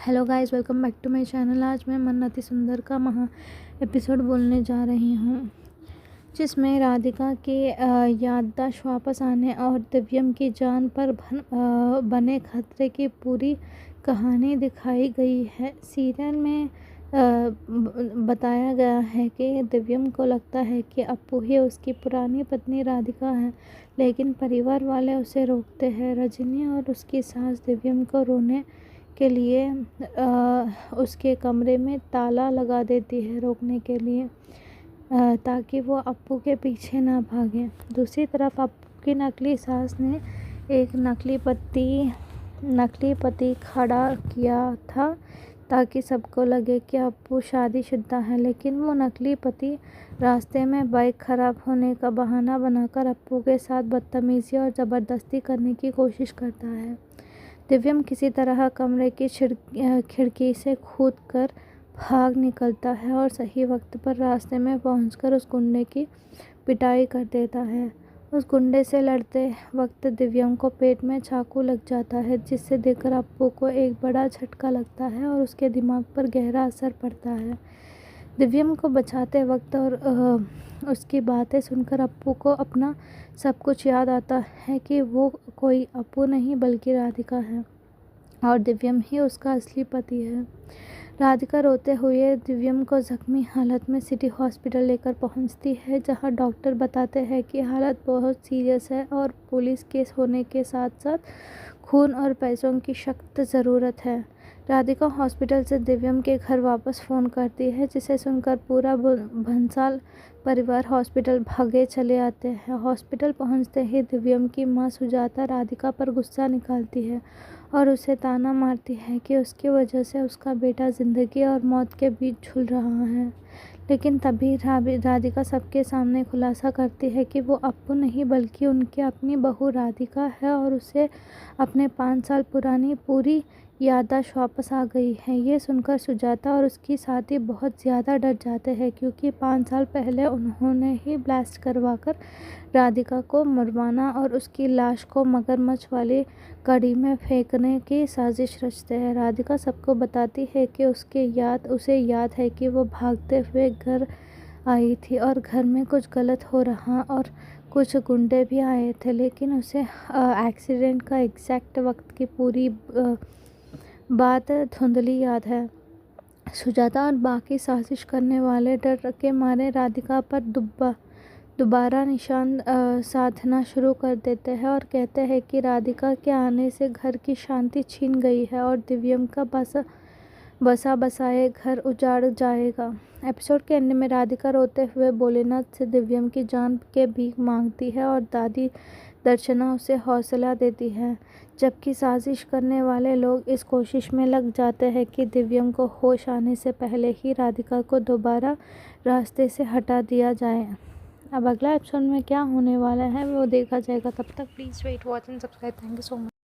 Hello guys, welcome back to my channel. आज मैं मन अति सुंदर का महा एपिसोड बोलने जा रही हूँ, जिसमें राधिका की याददाश्त वापस आने और दिव्यम की जान पर बने खतरे की पूरी कहानी दिखाई गई है। सीरियल में बताया गया है कि दिव्यम को लगता है कि अप्पू ही उसकी पुरानी पत्नी राधिका है, लेकिन परिवार वाले उसे रोकते हैं। रजनी और उसकी सास दिव्यम को रोने के लिए उसके कमरे में ताला लगा देती है, रोकने के लिए, ताकि वो अप्पू के पीछे ना भागे। दूसरी तरफ अप्पू की नकली सास ने एक नकली पति खड़ा किया था, ताकि सबको लगे कि अप्पू शादीशुदा है, लेकिन वो नकली पति रास्ते में बाइक खराब होने का बहाना बनाकर अप्पू के साथ बदतमीजी और ज़बरदस्ती करने की कोशिश करता है। दिव्यम किसी तरह कमरे की खिड़की से कूदकर भाग निकलता है और सही वक्त पर रास्ते में पहुंचकर उस गुंडे की पिटाई कर देता है। उस गुंडे से लड़ते वक्त दिव्यम को पेट में चाकू लग जाता है, जिससे देखकर अप्पू को एक बड़ा झटका लगता है और उसके दिमाग पर गहरा असर पड़ता है। दिव्यम को बचाते वक्त और उसकी बातें सुनकर अप्पू को अपना सब कुछ याद आता है कि वो कोई अप्पू नहीं बल्कि राधिका है और दिव्यम ही उसका असली पति है। राधिका रोते हुए दिव्यम को जख्मी हालत में सिटी हॉस्पिटल लेकर पहुंचती है, जहां डॉक्टर बताते हैं कि हालत बहुत सीरियस है और पुलिस केस होने के साथ साथ खून और पैसों की सख्त ज़रूरत है। राधिका हॉस्पिटल से दिव्यम के घर वापस फ़ोन करती है, जिसे सुनकर पूरा भंसाल परिवार हॉस्पिटल भागे चले आते हैं। हॉस्पिटल पहुंचते ही दिव्यम की मां सुजाता राधिका पर गुस्सा निकालती है और उसे ताना मारती है कि उसकी वजह से उसका बेटा ज़िंदगी और मौत के बीच झूल रहा है। लेकिन तभी राधिका सबके सामने खुलासा करती है कि वो अप्पू नहीं बल्कि उनकी अपनी बहू राधिका है और उसे अपने 5 साल पुरानी पूरी याददाश्त वापस आ गई है। ये सुनकर सुजाता और उसकी साथी बहुत ज़्यादा डर जाते हैं, क्योंकि 5 साल पहले उन्होंने ही ब्लास्ट करवाकर राधिका को मरवाना और उसकी लाश को मगरमच्छ वाली कड़ी में फेंकने की साजिश रचते हैं। राधिका सबको बताती है कि उसे याद है कि वो भागते हुए घर आई थी और घर में कुछ गलत हो रहा और कुछ गुंडे भी आए थे, लेकिन उसे एक्सीडेंट का एग्जैक्ट वक्त की पूरी बात धुंधली याद है। सुजाता और बाकी साजिश करने वाले डर के मारे राधिका पर दोबारा निशान साधना शुरू कर देते हैं और कहते हैं कि राधिका के आने से घर की शांति छीन गई है और दिव्यम का बसा बसाए घर उजाड़ जाएगा। एपिसोड के एंड में राधिका रोते हुए भोलेनाथ से दिव्यम की जान के भीख मांगती है और दादी दर्शना उसे हौसला देती है, जबकि साजिश करने वाले लोग इस कोशिश में लग जाते हैं कि दिव्यम को होश आने से पहले ही राधिका को दोबारा रास्ते से हटा दिया जाए। अब अगला एपिसोड में क्या होने वाला है वो देखा जाएगा। तब तक please wait, watch and subscribe. Thank you so much.